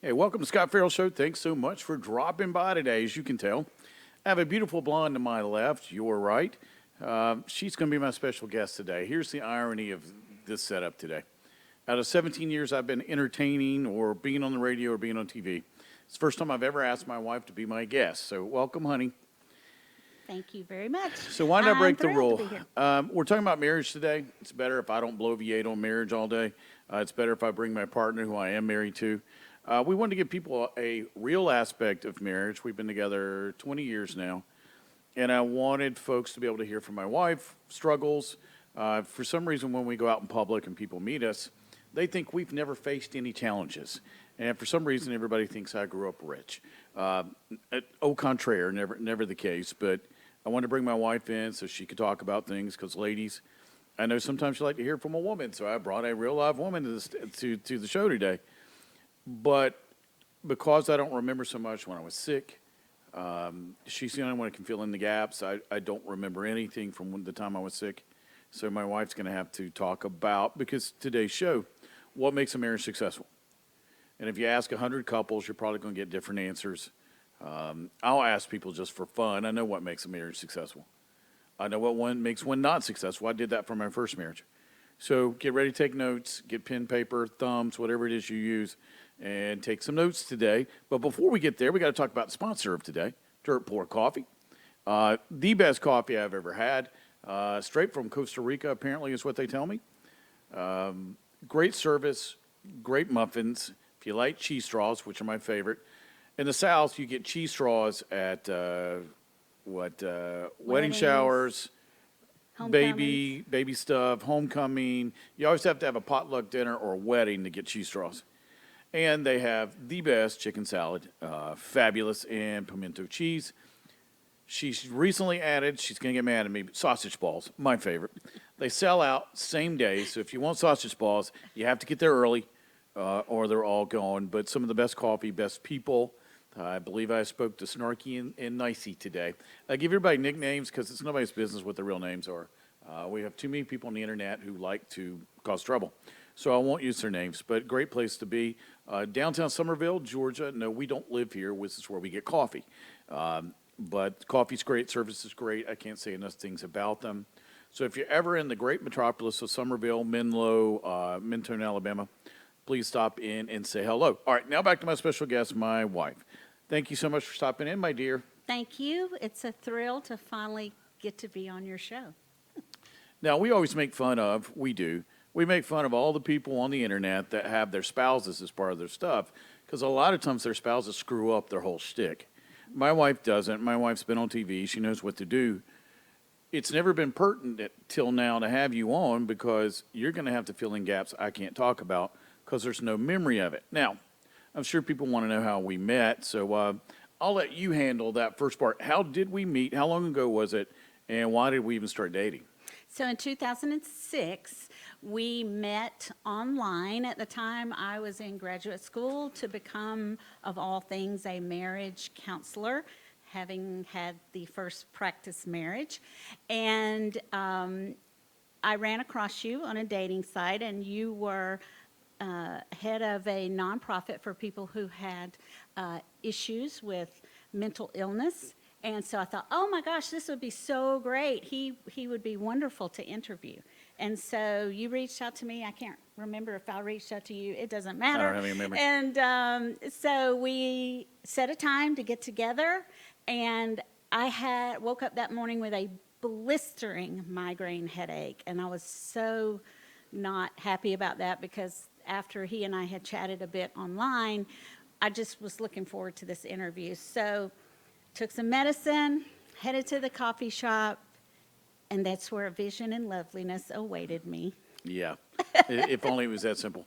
Hey, welcome to Scot Ferrell Show. Thanks so much for dropping by today. As you can tell, I have a beautiful blonde to my left. You're right. She's going to be my special guest today. Here's the irony of this setup today. Out of 17 years I've been entertaining or being on the radio or being on TV, it's the first time I've ever asked my wife to be my guest. So welcome, honey. Thank you very much. So why not break the thrilled rule? to be here. We're talking about marriage today. It's better if I don't bloviate on marriage all day. It's better if I bring my partner, who I am married to. We wanted to give people a real aspect of marriage. We've been together 20 years now, and I wanted folks to be able to hear from my wife, struggles. For some reason, when we go out in public and people meet us, they think we've never faced any challenges. And for some reason, everybody thinks I grew up rich. Au contraire, never the case. But I wanted to bring my wife in so she could talk about things, because ladies, I know sometimes you like to hear from a woman, so I brought a real live woman to the show today. But because I don't remember so much when I was sick, she's the only one who can fill in the gaps. I don't remember anything from the time I was sick. So my wife's going to have to talk about, because today's show, what makes a marriage successful. And if you ask 100 couples, you're probably going to get different answers. I'll ask people just for fun. I know what makes a marriage successful. I know what one makes one not successful. I did that for my first marriage. So get ready to take notes, get pen, paper, thumbs, whatever it is you use, and take some notes today. But before we get there, we got to talk about the sponsor of today, Dirt Poor Coffee. The best coffee I've ever had, straight from Costa Rica, apparently, is what they tell me. Great service, great muffins. If you like cheese straws, which are my favorite. In the South, you get cheese straws at wedding Weddings, showers, homecomings. baby stuff, homecoming. You always have to have a potluck dinner or a wedding to get cheese straws. And they have the best chicken salad, fabulous, and pimento cheese. She's recently added, she's going to get mad at me, but sausage balls, my favorite. They sell out same day, so if you want sausage balls, you have to get there early, or they're all gone. But some of the best coffee, best people. I believe I spoke to Snarky and Nicey today. I give everybody nicknames because it's nobody's business what their real names are. We have too many people on the internet who like to cause trouble. So I won't use their names, but great place to be. Downtown Summerville, Georgia. No, we don't live here. This is where we get coffee. But coffee's great, service is great. I can't say enough things about them. So if you're ever in the great metropolis of Summerville, Menlo, Mentone, Alabama, please stop in and say hello. All right, now back to my special guest, my wife. Thank you so much for stopping in, my dear. Thank you. It's a thrill to finally get to be on your show. Now, we always make fun of, we make fun of all the people on the internet that have their spouses as part of their stuff, because a lot of times their spouses screw up their whole shtick. My wife doesn't. My wife's been on TV. She knows what to do. It's never been pertinent till now to have you on, because you're going to have to fill in gaps I can't talk about because there's no memory of it. Now, I'm sure people want to know how we met, so I'll let you handle that first part. How did we meet? How long ago was it? And why did we even start dating? So in 2006, we met online. At the time, I was in graduate school to become, of all things, a marriage counselor, having had the first practice marriage. And I ran across you on a dating site, and you were head of a nonprofit for people who had issues with mental illness. And so I thought, oh my gosh, this would be so great. He would be wonderful to interview. And so you reached out to me. I can't remember if I reached out to you. It doesn't matter. I don't have any memory. And so we set a time to get together. And I woke up that morning with a blistering migraine headache. And I was so not happy about that, because after he and I had chatted a bit online, I just was looking forward to this interview. So took some medicine, headed to the coffee shop, and that's where vision and loveliness awaited me. Yeah, if only it was that simple.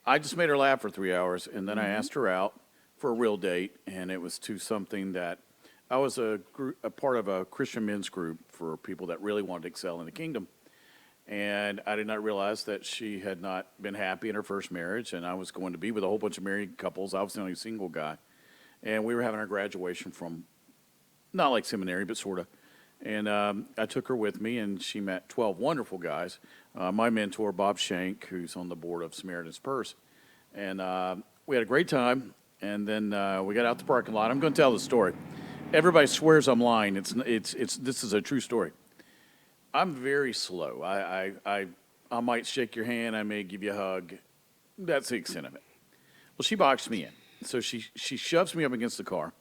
I just made her laugh for 3 hours, and then I asked her out for a real date, and it was to something that I was a part of a Christian men's group for people that really wanted to excel in the kingdom. And I did not realize that she had not been happy in her first marriage, and I was going to be with a whole bunch of married couples. I was the only single guy. And we were having our graduation from, not like seminary, but sort of. And I took her with me, and she met 12 wonderful guys. My mentor, Bob Shank, who's on the board of Samaritan's Purse. And we had a great time, and then we got out the parking lot. I'm going to tell the story. Everybody swears I'm lying. This is a true story. I'm very slow. I might shake your hand. I may give you a hug. That's the extent of it. Well, she boxed me in. So she shoves me up against the car,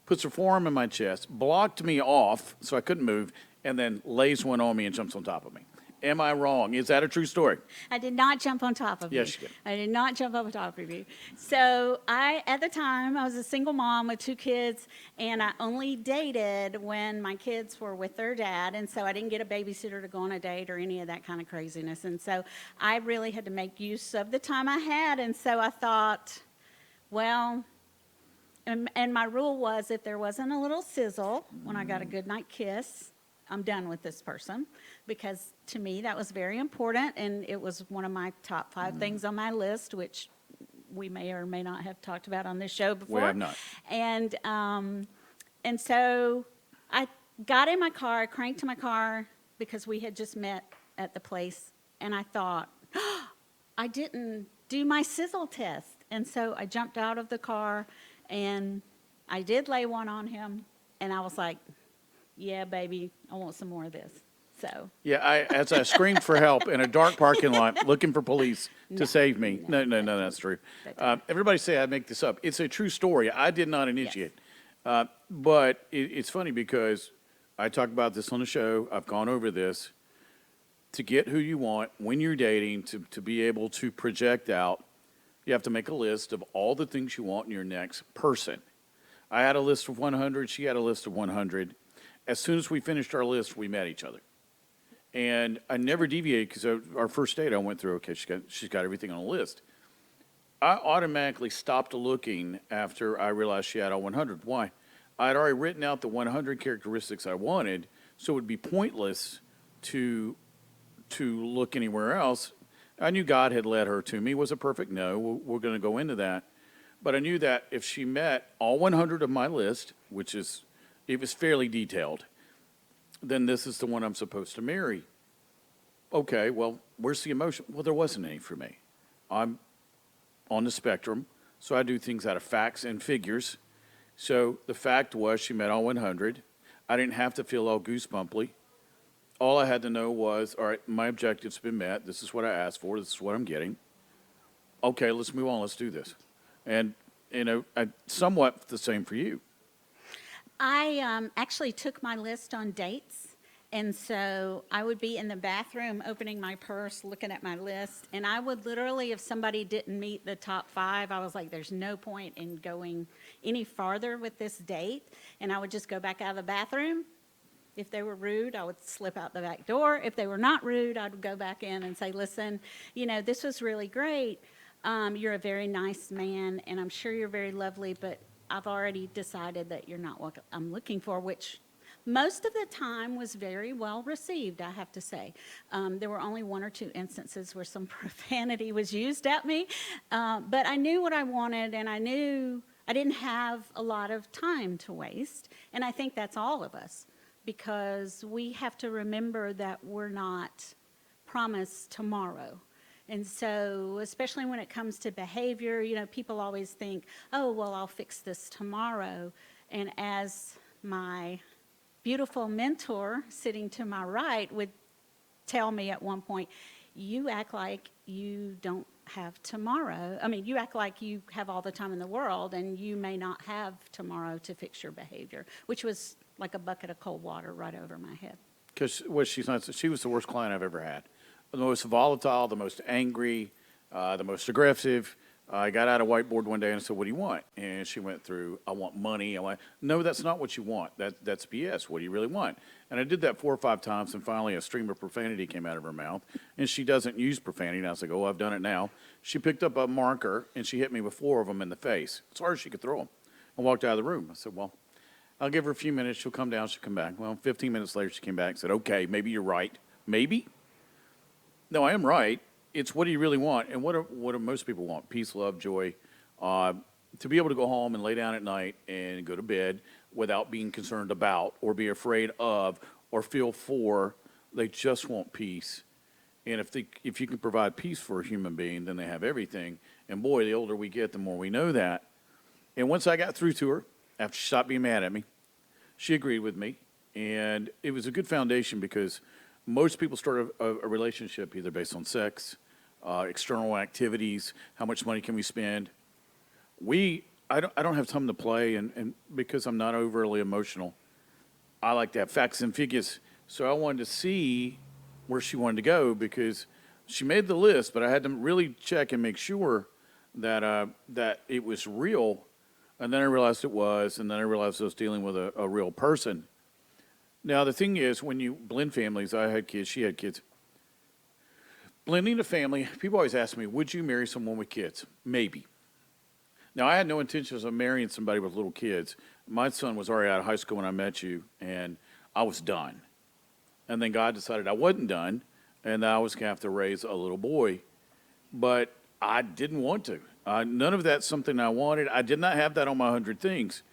puts her forearm in my chest, blocked me off so I couldn't move, and then lays one on me and jumps on top of me. Am I wrong? Is that a true story? I did not jump on top of you. Yes, you did. I did not jump on top of you. So at the time, I was a single mom with 2 kids, and I only dated when my kids were with their dad, and so I didn't get a babysitter to go on a date or any of that kind of craziness. And so I really had to make use of the time I had, and so I thought, well, and my rule was if there wasn't a little sizzle when I got a goodnight kiss, I'm done with this person, because to me that was very important, and it was one of my top 5 things on my list, which we may or may not have talked about on this show before. We have not. And so I got in my car, I cranked to my car because we had just met at the place, and I thought, I didn't do my sizzle test. And so I jumped out of the car, and I did lay one on him, and I was like, yeah, baby, I want some more of this. So. Yeah, as I screamed for help in a dark parking lot looking for police to save me. No, that's true. Everybody say I make this up. It's a true story. I did not initiate. Yes. But it's funny because I talk about this on the show. I've gone over this. To get who you want when you're dating, to be able to project out, you have to make a list of all the things you want in your next person. I had a list of 100. She had a list of 100. As soon as we finished our list, we met each other. And I never deviated because our first date, I went through, okay, she's got everything on a list. I automatically stopped looking after I realized she had all 100. Why? I had already written out the 100 characteristics I wanted, so it would be pointless to look anywhere else. I knew God had led her to me. Was it perfect? No. We're going to go into that. But I knew that if she met all 100 of my list, it was fairly detailed, then this is the one I'm supposed to marry. Okay, well, where's the emotion? Well, there wasn't any for me. I'm on the spectrum, so I do things out of facts and figures. So the fact was she met all 100. I didn't have to feel all goosebumply. All I had to know was, all right, my objective's been met. This is what I asked for. This is what I'm getting. Okay, let's move on. Let's do this. And, somewhat the same for you. I actually took my list on dates, and so I would be in the bathroom opening my purse, looking at my list, and I would literally, if somebody didn't meet the top 5, I was like, there's no point in going any farther with this date, and I would just go back out of the bathroom. If they were rude, I would slip out the back door. If they were not rude, I would go back in and say, listen, this was really great. You're a very nice man, and I'm sure you're very lovely, but I've already decided that you're not what I'm looking for, which most of the time was very well received, I have to say. There were only 1 or 2 instances where some profanity was used at me, but I knew what I wanted, and I knew I didn't have a lot of time to waste, and I think that's all of us, because we have to remember that we're not promised tomorrow. And so, especially when it comes to behavior, people always think, oh, well, I'll fix this tomorrow. And as my beautiful mentor sitting to my right would tell me at one point, you act like you don't have tomorrow. I mean, you act like you have all the time in the world, and you may not have tomorrow to fix your behavior, which was like a bucket of cold water right over my head. Because she was the worst client I've ever had. The most volatile, the most angry, the most aggressive. I got out a whiteboard one day and I said, what do you want? And she went through, I want money. No, that's not what you want. That's BS. What do you really want? And I did that 4 or 5 times, and finally a stream of profanity came out of her mouth. And she doesn't use profanity. And I was like, oh, I've done it now. She picked up a marker, and she hit me with 4 of them in the face. As hard as she could throw them. I walked out of the room. I said, well, I'll give her a few minutes. She'll come down. She'll come back. Well, 15 minutes later, she came back and said, okay, maybe you're right. Maybe? No, I am right. It's what do you really want? And what do most people want? Peace, love, joy. To be able to go home and lay down at night and go to bed without being concerned about or be afraid of or feel for. They just want peace. And if you can provide peace for a human being, then they have everything. And boy, the older we get, the more we know that. And once I got through to her, after she stopped being mad at me, she agreed with me. And it was a good foundation because most people start a relationship either based on sex, external activities, how much money can we spend. I don't have time to play, and because I'm not overly emotional, I like to have facts and figures. So I wanted to see where she wanted to go because she made the list, but I had to really check and make sure that that it was real. And then I realized it was, and then I realized I was dealing with a real person. Now, the thing is, when you blend families, I had kids, she had kids. Blending a family, people always ask me, would you marry someone with kids? Maybe. Now, I had no intentions of marrying somebody with little kids. My son was already out of high school when I met you, and I was done. And then God decided I wasn't done, and that I was going to have to raise a little boy. But I didn't want to. None of that's something I wanted. I did not have that on my 100 things.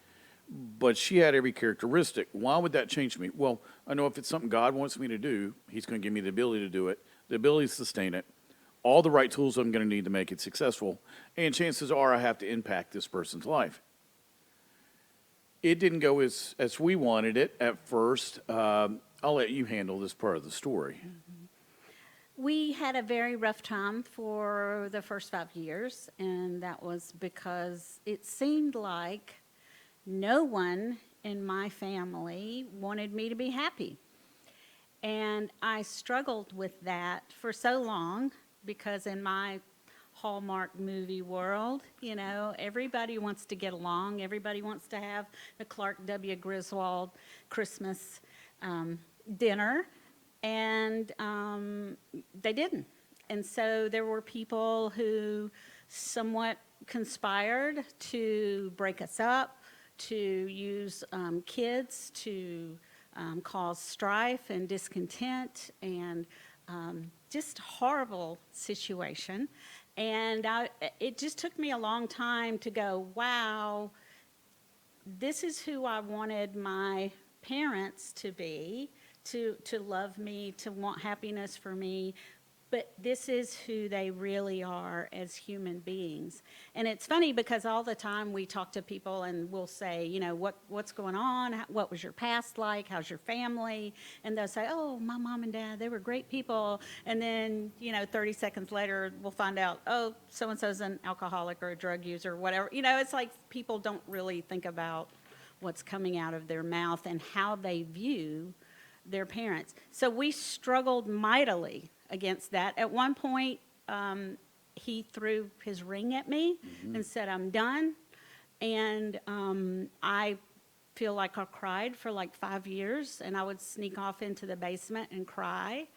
But she had every characteristic. Why would that change me? Well, I know if it's something God wants me to do, he's going to give me the ability to do it, the ability to sustain it, all the right tools I'm going to need to make it successful, and chances are I have to impact this person's life. It didn't go as we wanted it at first. I'll let you handle this part of the story. We had a very rough time for the first 5 years, and that was because it seemed like no one in my family wanted me to be happy. And I struggled with that for so long because in my Hallmark movie world, you know, everybody wants to get along. Everybody wants to have the Clark W. Griswold Christmas dinner. And they didn't. And so there were people who somewhat conspired to break us up, to use kids to cause strife and discontent and just horrible situation. And it just took me a long time to go, wow, this is who I wanted my parents to be, to love me, to want happiness for me, but this is who they really are as human beings. And it's funny because all the time we talk to people and we'll say, you know, what's going on? What was your past like? How's your family? And they'll say, oh, my mom and dad, they were great people. And then, you know, 30 seconds later, we'll find out, oh, so-and-so's an alcoholic or a drug user or whatever. You know, it's like people don't really think about what's coming out of their mouth and how they view their parents. So we struggled mightily against that. At one point, he threw his ring at me and said, I'm done. And I feel like I cried for like 5 years, and I would sneak off into the basement and cry.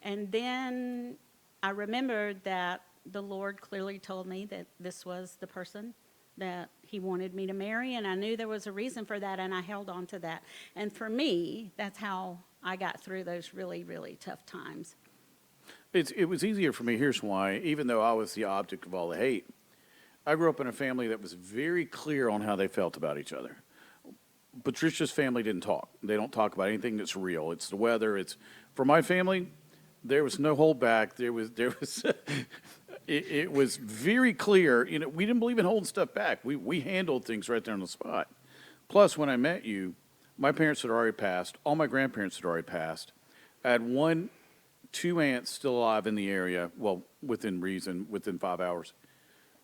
And then I remembered that the Lord clearly told me that this was the person that he wanted me to marry, and I knew there was a reason for that, and I held on to that. And for me, that's how I got through those really, really tough times. It was easier for me. Here's why. Even though I was the object of all the hate, I grew up in a family that was very clear on how they felt about each other. Patricia's family didn't talk. They don't talk about anything that's real. It's the weather. It's for my family. There was no hold back. There was. It was very clear. You know, we didn't believe in holding stuff back. We handled things right there on the spot. Plus, when I met you, my parents had already passed. All my grandparents had already passed. I had two aunts still alive in the area, well, within reason, within 5 hours.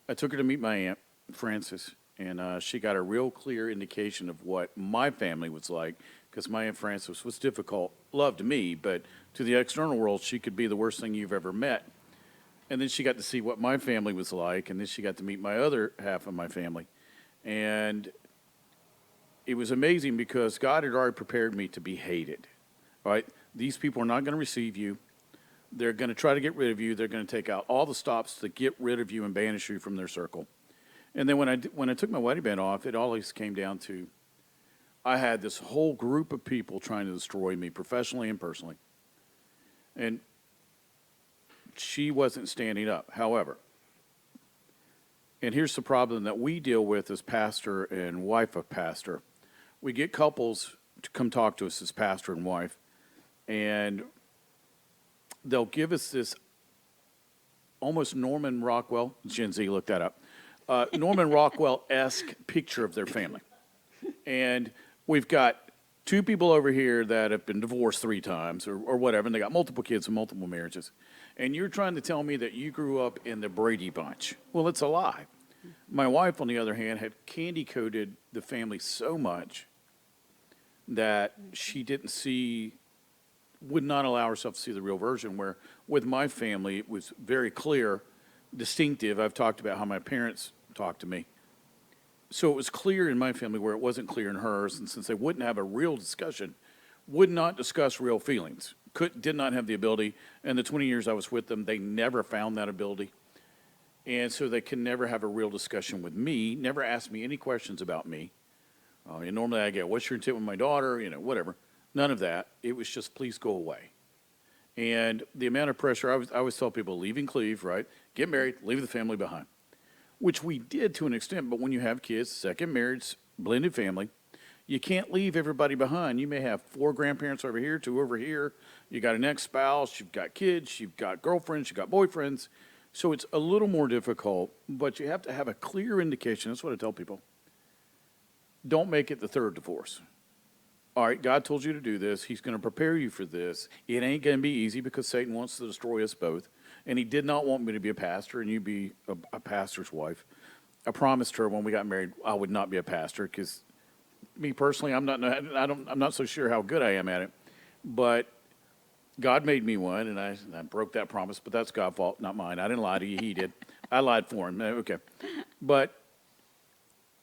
I took her to meet my aunt, Frances, and she got a real clear indication of what my family was like, because my Aunt Frances was difficult, loved me, but to the external world, she could be the worst thing you've ever met. And then she got to see what my family was like, and then she got to meet my other half of my family. And it was amazing because God had already prepared me to be hated, right? These people are not going to receive you. They're going to try to get rid of you. They're going to take out all the stops to get rid of you and banish you from their circle. And then when I took my wedding band off, it always came down to I had this whole group of people trying to destroy me professionally and personally. And she wasn't standing up. However, and here's the problem that we deal with as pastor and wife of pastor. We get couples to come talk to us as pastor and wife, and they'll give us this almost Norman Rockwell, Gen Z, look that up, Norman Rockwell-esque picture of their family. And we've got two people over here that have been divorced 3 times or whatever, and they got multiple kids and multiple marriages. And you're trying to tell me that you grew up in the Brady Bunch. Well, it's a lie. My wife, on the other hand, had candy-coated the family so much that she would not allow herself to see the real version, where with my family, it was very clear, distinctive. I've talked about how my parents talked to me. So it was clear in my family where it wasn't clear in hers, and since they wouldn't have a real discussion, would not discuss real feelings, did not have the ability. In the 20 years I was with them, they never found that ability. And so they can never have a real discussion with me, never ask me any questions about me. And normally I get, what's your intent with my daughter, whatever. None of that. It was just, please go away. And the amount of pressure, I always tell people, leave and cleave, right? Get married, leave the family behind. Which we did to an extent, but when you have kids, second marriage, blended family, you can't leave everybody behind. You may have 4 grandparents over here, 2 over here. You got an ex-spouse, you've got kids, you've got girlfriends, you've got boyfriends. So it's a little more difficult, but you have to have a clear indication. That's what I tell people. Don't make it the 3rd divorce. All right, God told you to do this. He's going to prepare you for this. It ain't going to be easy because Satan wants to destroy us both. And he did not want me to be a pastor and you be a pastor's wife. I promised her when we got married I would not be a pastor because me personally, I'm not so sure how good I am at it. But God made me one, and I broke that promise, but that's God's fault, not mine. I didn't lie to you. He did. I lied for him. Okay. But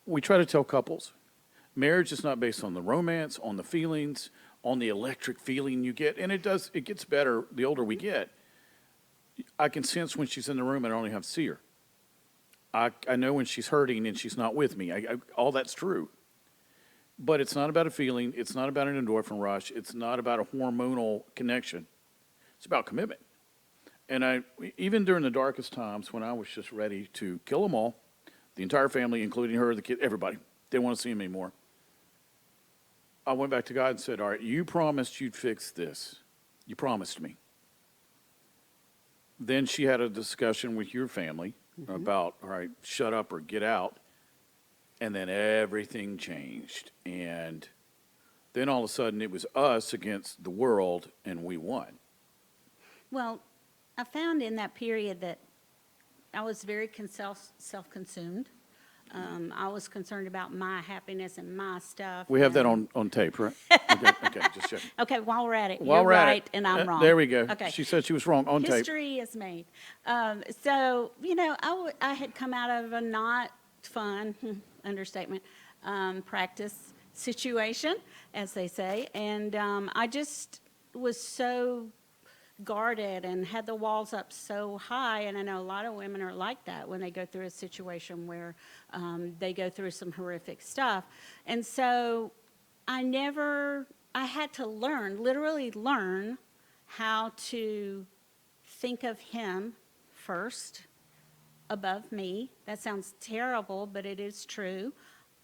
we try to tell couples, marriage is not based on the romance, on the feelings, on the electric feeling you get. And it gets better the older we get. I can sense when she's in the room and I only have to see her. I know when she's hurting and she's not with me. All that's true. But it's not about a feeling. It's not about an endorphin rush. It's not about a hormonal connection. It's about commitment. And even during the darkest times when I was just ready to kill them all, the entire family, including her, the kid, everybody, didn't want to see him anymore. I went back to God and said, all right, you promised you'd fix this. You promised me. Then she had a discussion with your family about, all right, shut up or get out. And then everything changed. And then all of a sudden it was us against the world, and we won. Well, I found in that period that I was very self-consumed. I was concerned about my happiness and my stuff. We have that on tape, right? Okay, just check. Okay, while we're at it, While you're we're at right it, and I'm wrong. There we go. Okay. She said she was wrong on tape. History is made. So, I had come out of a not fun, understatement, practice situation, as they say, and I just was so guarded and had the walls up so high, and I know a lot of women are like that when they go through a situation where they go through some horrific stuff. And so I had to literally learn how to think of him first above me. That sounds terrible, but it is true.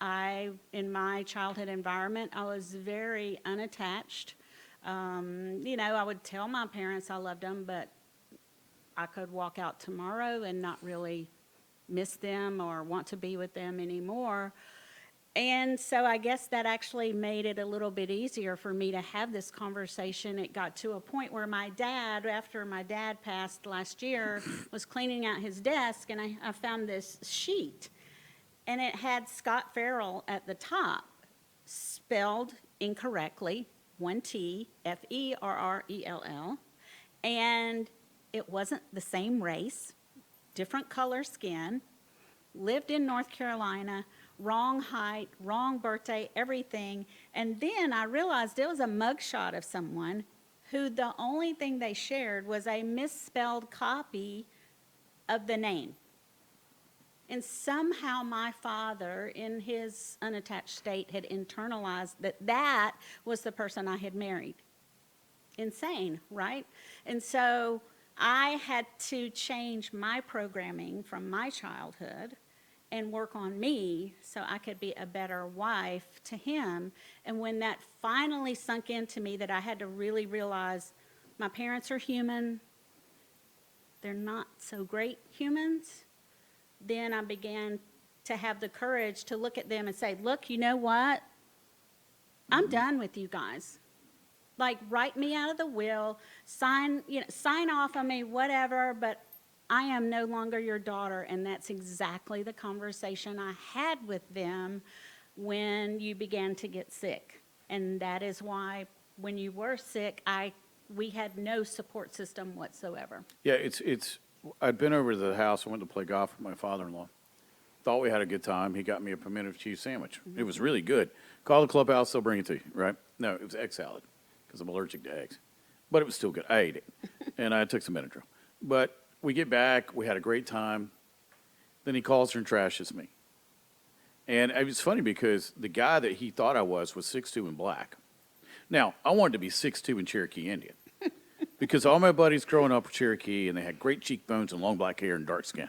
In my childhood environment, I was very unattached. I would tell my parents I loved them, but I could walk out tomorrow and not really miss them or want to be with them anymore. And so I guess that actually made it a little bit easier for me to have this conversation. It got to a point where my dad, after my dad passed last year, was cleaning out his desk, and I found this sheet. And it had Scot Ferrell at the top, spelled incorrectly, 1 T, Ferrell. And it wasn't the same race, different color skin, lived in North Carolina, wrong height, wrong birthday, everything. And then I realized it was a mugshot of someone who the only thing they shared was a misspelled copy of the name. And somehow my father, in his unattached state, had internalized that was the person I had married. Insane, right? And so I had to change my programming from my childhood and work on me so I could be a better wife to him. And when that finally sunk into me that I had to really realize my parents are human, they're not so great humans, then I began to have the courage to look at them and say, look, you know what? I'm done with you guys. Like, write me out of the will, sign off on me, whatever, but I am no longer your daughter. And that's exactly the conversation I had with them when you began to get sick. And that is why when you were sick, we had no support system whatsoever. Yeah, I'd been over to the house. I went to play golf with my father-in-law. Thought we had a good time. He got me a pimento cheese sandwich. It was really good. Call the clubhouse, they'll bring it to you, right? No, it was egg salad because I'm allergic to eggs. But it was still good. I ate it. And I took some Benadryl. But we get back. We had a great time. Then he calls her and trashes me. And it was funny because the guy that he thought I was 6'2" and black. Now, I wanted to be 6'2" and Cherokee Indian because all my buddies growing up were Cherokee, and they had great cheekbones and long black hair and dark skin.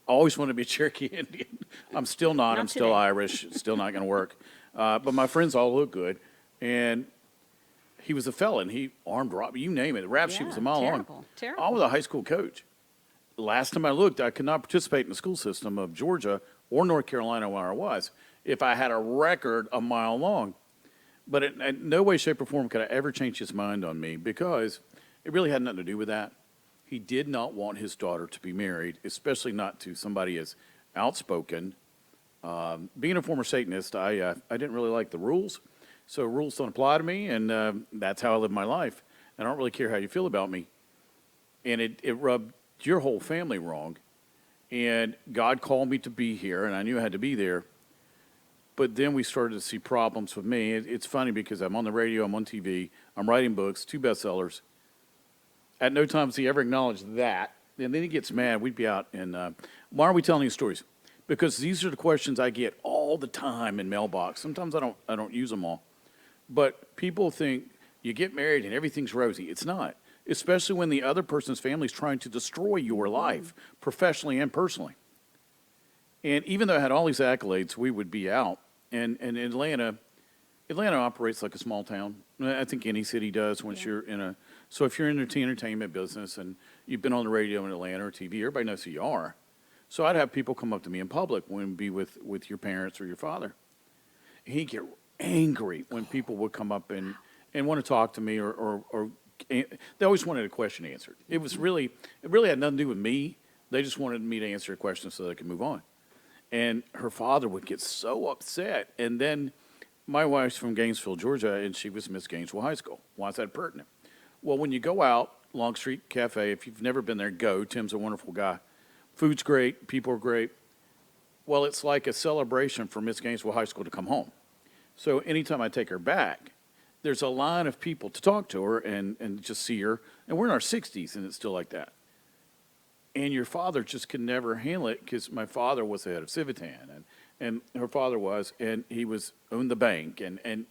I always wanted to be a Cherokee Indian. I'm still not. Not I'm still today. Irish. Still not going to work. But my friends all look good. And he was a felon. He armed robbery. You name it. The rap sheet was a mile long. Terrible. I was a high school coach. Last time I looked, I could not participate in the school system of Georgia or North Carolina where I was if I had a record a mile long. But in no way, shape, or form could I ever change his mind on me because it really had nothing to do with that. He did not want his daughter to be married, especially not to somebody as outspoken. Being a former Satanist, I didn't really like the rules, so rules don't apply to me, and that's how I live my life. And I don't really care how you feel about me. And it rubbed your whole family wrong. And God called me to be here, and I knew I had to be there. But then we started to see problems with me. It's funny because I'm on the radio, I'm on TV, I'm writing books, 2 bestsellers. At no time does he ever acknowledge that. And then he gets mad. We'd be out, and why are we telling these stories? Because these are the questions I get all the time in mailbox. Sometimes I don't use them all. But people think you get married and everything's rosy. It's not, especially when the other person's family is trying to destroy your life, professionally and personally. And even though I had all these accolades, we would be out. And Atlanta operates like a small town. I think any city does once you're in a. So if you're in the entertainment business and you've been on the radio in Atlanta or TV, everybody knows who you are. So I'd have people come up to me in public when be with your parents or your father. He'd get angry when people would come up and want to talk to me or they always wanted a question answered. It really had nothing to do with me. They just wanted me to answer a question so they could move on. And her father would get so upset. And then my wife's from Gainesville, Georgia, and she was Miss Gainesville High School. Why is that pertinent? Well, when you go out, Long Street Cafe, if you've never been there, go. Tim's a wonderful guy. Food's great. People are great. Well, it's like a celebration for Miss Gainesville High School to come home. So anytime I take her back, there's a line of people to talk to her and just see her. And we're in our 60s, and it's still like that. And your father just could never handle it because my father was the head of Civitan, and her father was, and he owned the bank, and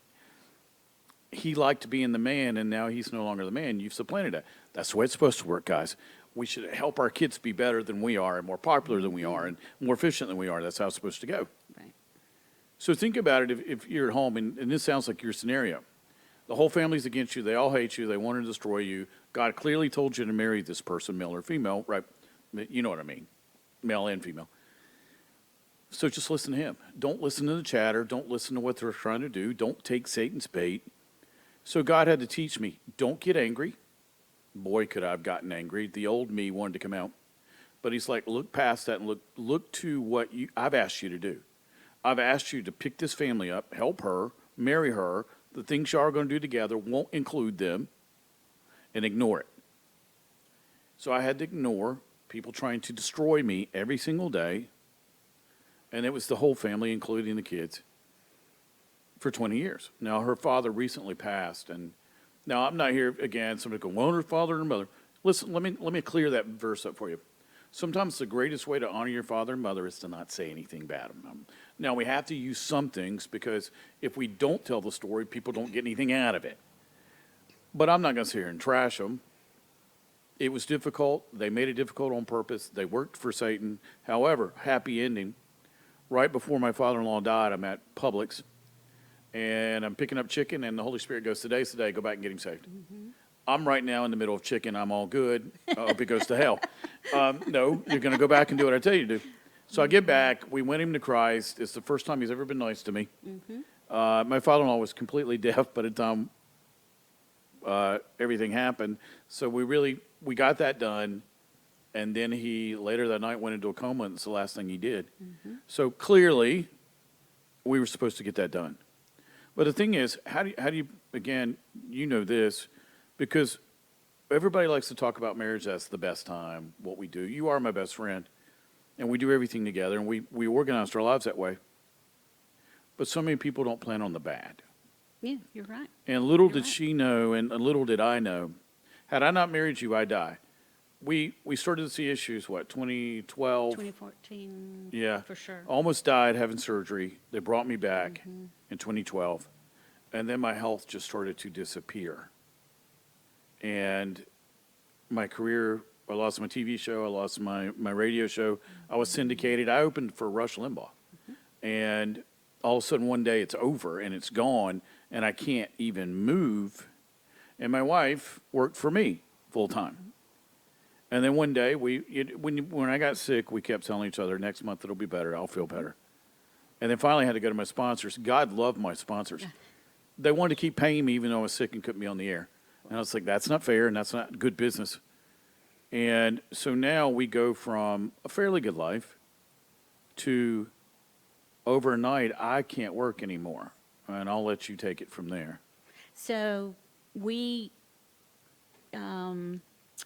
he liked being the man, and now he's no longer the man. You've supplanted that. That's the way it's supposed to work, guys. We should help our kids be better than we are and more popular than we are and more efficient than we are. That's how it's supposed to go. Right. So think about it if you're at home, and this sounds like your scenario. The whole family's against you. They all hate you. They want to destroy you. God clearly told you to marry this person, male or female, right? You know what I mean, male and female. So just listen to him. Don't listen to the chatter. Don't listen to what they're trying to do. Don't take Satan's bait. So God had to teach me, don't get angry. Boy, could I have gotten angry. The old me wanted to come out. But he's like, look past that and look to what I've asked you to do. I've asked you to pick this family up, help her, marry her. The things you are going to do together won't include them, and ignore it. So I had to ignore people trying to destroy me every single day. And it was the whole family, including the kids, for 20 years. Now, her father recently passed. And now I'm not here, again, somebody go, well, her father and her mother. Listen, let me clear that verse up for you. Sometimes the greatest way to honor your father and mother is to not say anything bad of them. Now, we have to use some things because if we don't tell the story, people don't get anything out of it. But I'm not going to sit here and trash them. It was difficult. They made it difficult on purpose. They worked for Satan. However, happy ending. Right before my father-in-law died, I'm at Publix, and I'm picking up chicken, and the Holy Spirit goes, today's the day, go back and get him saved. Mm-hmm. I'm right now in the middle of chicken. I'm all good. I hope it goes to hell. No, you're going to go back and do what I tell you to do. So I get back. We win him to Christ. It's the first time he's ever been nice to me. My father-in-law was completely deaf by the time everything happened. So we got that done. And then he, later that night, went into a coma, and it's the last thing he did. So clearly, we were supposed to get that done. But the thing is, how do you, again, you know this, because everybody likes to talk about marriage. That's the best time, what we do. You are my best friend, and we do everything together, and we organized our lives that way. But so many people don't plan on the bad. Yeah, you're right. And little did she know, and little did I know, had I not married you, I'd die. We started to see issues, 2012? 2014. Yeah. For sure. Almost died having surgery. They brought me back in 2012. And then my health just started to disappear. And my career, I lost my TV show, I lost my radio show. I was syndicated. I opened for Rush Limbaugh. And all of a sudden one day it's over and it's gone and I can't even move. And my wife worked for me full time. And then one day, when I got sick, we kept telling each other, next month it'll be better, I'll feel better. And then finally I had to go to my sponsors. God loved my sponsors. They wanted to keep paying me even though I was sick and couldn't be on the air. And I was like, that's not fair and that's not good business. And so now we go from a fairly good life to overnight, I can't work anymore. And I'll let you take it from there. So we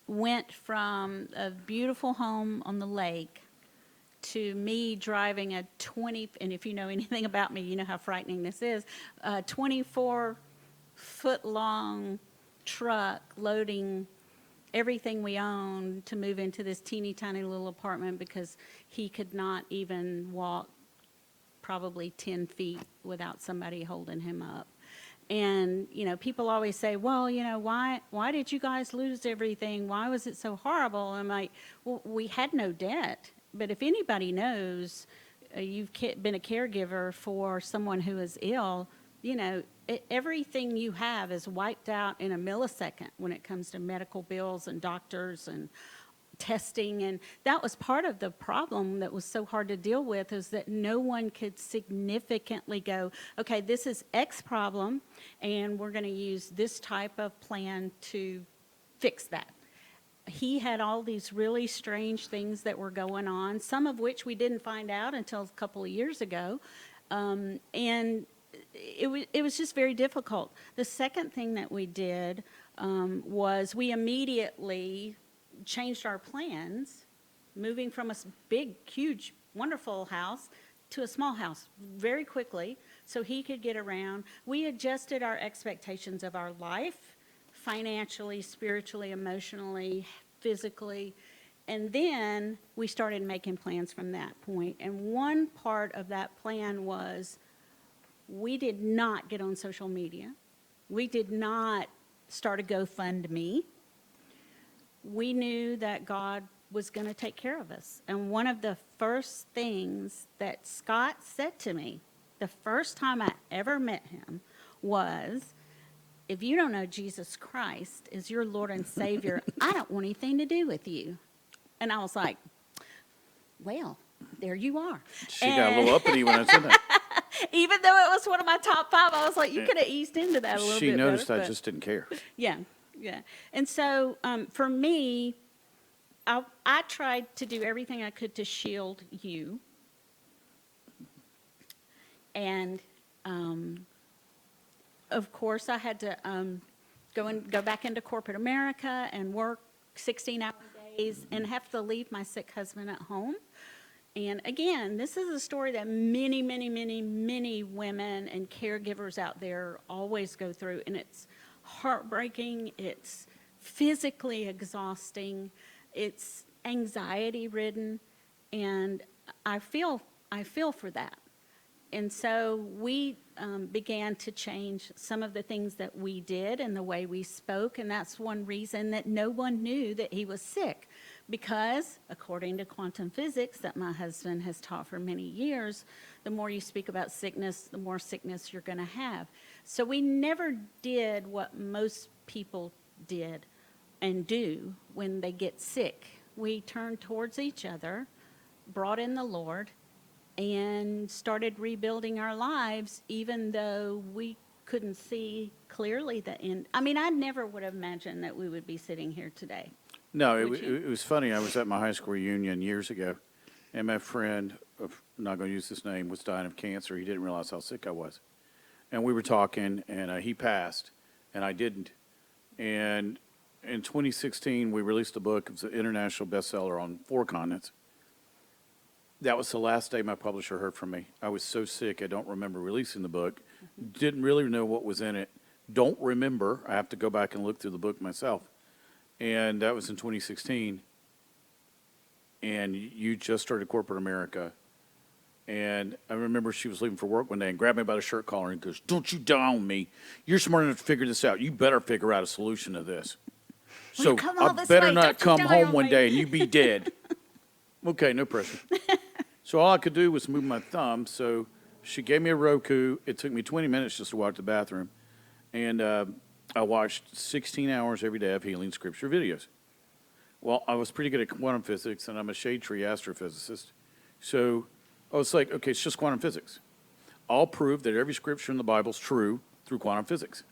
went from a beautiful home on the lake to me driving a 20, and if you know anything about me, you know how frightening this is, a 24-foot-long truck loading everything we owned to move into this teeny tiny little apartment because he could not even walk probably 10 feet without somebody holding him up. And, you know, people always say, well, you know, why did you guys lose everything? Why was it so horrible? I'm like, well, we had no debt. But if anybody knows you've been a caregiver for someone who is ill, you know, everything you have is wiped out in a millisecond when it comes to medical bills and doctors and testing. And that was part of the problem that was so hard to deal with, is that no one could significantly go, okay, this is X problem, and we're going to use this type of plan to fix that. He had all these really strange things that were going on, some of which we didn't find out until a couple of years ago. And it was just very difficult. The second thing that we did was we immediately changed our plans, moving from a big, huge, wonderful house to a small house very quickly so he could get around. We adjusted our expectations of our life, financially, spiritually, emotionally, physically, and then we started making plans from that point. And one part of that plan was we did not get on social media. We did not start a GoFundMe. We knew that God was going to take care of us. And one of the first things that Scott said to me, the first time I ever met him, was, if you don't know Jesus Christ as your Lord and Savior, I don't want anything to do with you. And I was like, well, there you are. She got a little uppity when I said that. Even though it was one of my top 5, I was like, you could have eased into that a little bit She noticed better, I just didn't care. Yeah. Yeah. And so for me, I tried to do everything I could to shield you. And, of course, I had to go back into corporate America and work 16-hour days and have to leave my sick husband at home. And again, this is a story that many, many, many, many women and caregivers out there always go through. And it's heartbreaking, it's physically exhausting, it's anxiety-ridden, and I feel for that. And so we began to change some of the things that we did and the way we spoke, and that's one reason that no one knew that he was sick, because according to quantum physics that my husband has taught for many years, the more you speak about sickness, the more sickness you're going to have. So we never did what most people did and do when they get sick. We turned towards each other, brought in the Lord, and started rebuilding our lives, even though we couldn't see clearly the end. I mean, I never would have imagined that we would be sitting here today. No, Would you? it was funny. I was at my high school reunion years ago, and my friend, I'm not going to use his name, was dying of cancer. He didn't realize how sick I was. And we were talking, and he passed, and I didn't. And in 2016, we released a book. It was an international bestseller on 4 continents. That was the last day my publisher heard from me. I was so sick, I don't remember releasing the book. Didn't really know what was in it. Don't remember. I have to go back and look through the book myself. And that was in 2016. And you just started corporate America. And I remember she was leaving for work one day and grabbed me by the shirt collar and goes, "Don't you down on me. You're smart enough to figure this out. You better figure out a solution to this. Will So you come all I this better way? not Don't you come die home on one me." day and you be dead." Okay, no pressure. So all I could do was move my thumb. So she gave me a Roku. It took me 20 minutes just to walk to the bathroom. And I watched 16 hours every day of healing scripture videos. Well, I was pretty good at quantum physics, and I'm a shade tree astrophysicist. So I was like, okay, it's just quantum physics. I'll prove that every scripture in the Bible is true through quantum physics.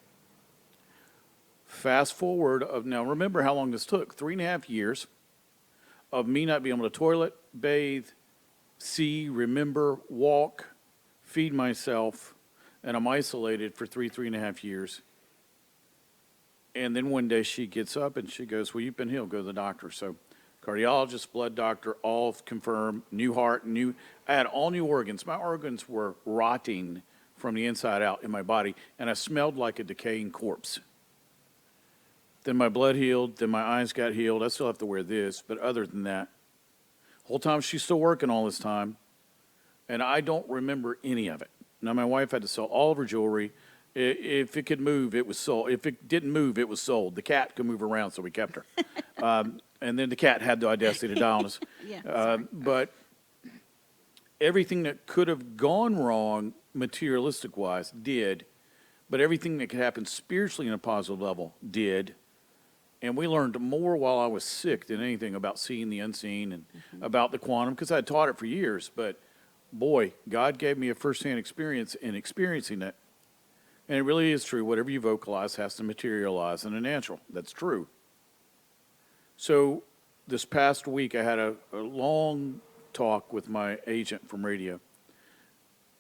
Fast forward now remember how long this took. 3.5 years of me not being able to toilet, bathe, see, remember, walk, feed myself, and I'm isolated for 3.5 years. And then one day she gets up and she goes, "Well, you've been healed. Go to the doctor." So cardiologist, blood doctor, all confirmed, new heart, I had all new organs. My organs were rotting from the inside out in my body, and I smelled like a decaying corpse. Then my blood healed, then my eyes got healed. I still have to wear this, but other than that, whole time she's still working all this time, and I don't remember any of it. Now, my wife had to sell all of her jewelry. If it could move, it was sold. If it didn't move, it was sold. The cat could move around, so we kept her. And then the cat had the audacity to die on us. Yeah, But everything that could have gone wrong materialistic-wise did, but everything that could happen spiritually in a positive level did. And we learned more while I was sick than anything about seeing the unseen and about the quantum, because I had taught it for years. But boy, God gave me a firsthand experience in experiencing it. And it really is true. Whatever you vocalize has to materialize in the natural. That's true. So this past week, I had a long talk with my agent from radio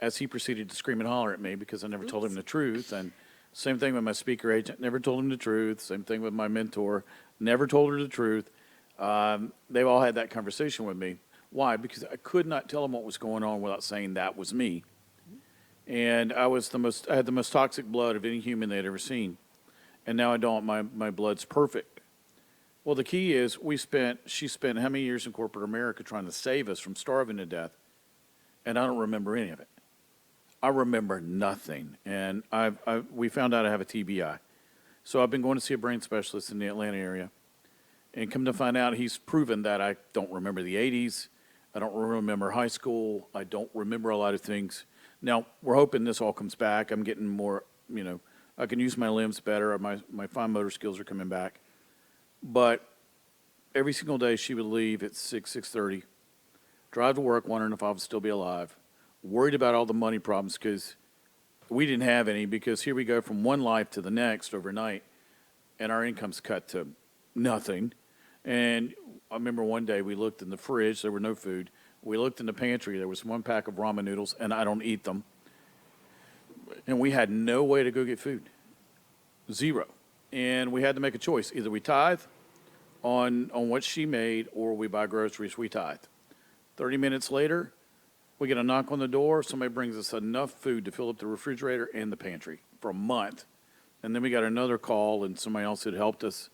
as he proceeded to scream and holler at me because I never told him the truth. And same thing with my speaker agent, never told him the truth. Same thing with my mentor, never told her the truth. They've all had that conversation with me. Why? Because I could not tell them what was going on without saying that was me. And I had the most toxic blood of any human they'd ever seen. And now I don't. My blood's perfect. Well, the key is she spent how many years in corporate America trying to save us from starving to death, and I don't remember any of it. I remember nothing. And we found out I have a TBI. So I've been going to see a brain specialist in the Atlanta area. And come to find out, he's proven that I don't remember the 80s. I don't remember high school. I don't remember a lot of things. Now, we're hoping this all comes back. I'm getting more, I can use my limbs better. My fine motor skills are coming back. But every single day she would leave at 6:30, drive to work wondering if I would still be alive, worried about all the money problems because we didn't have any, because here we go from one life to the next overnight, and our income's cut to nothing. And I remember one day we looked in the fridge, there were no food. We looked in the pantry, there was 1 pack of ramen noodles, and I don't eat them. And we had no way to go get food. Zero. And we had to make a choice. Either we tithe on what she made, or we buy groceries. We tithe. 30 minutes later, we get a knock on the door. Somebody brings us enough food to fill up the refrigerator and the pantry for a month. And then we got another call, and somebody else had helped us.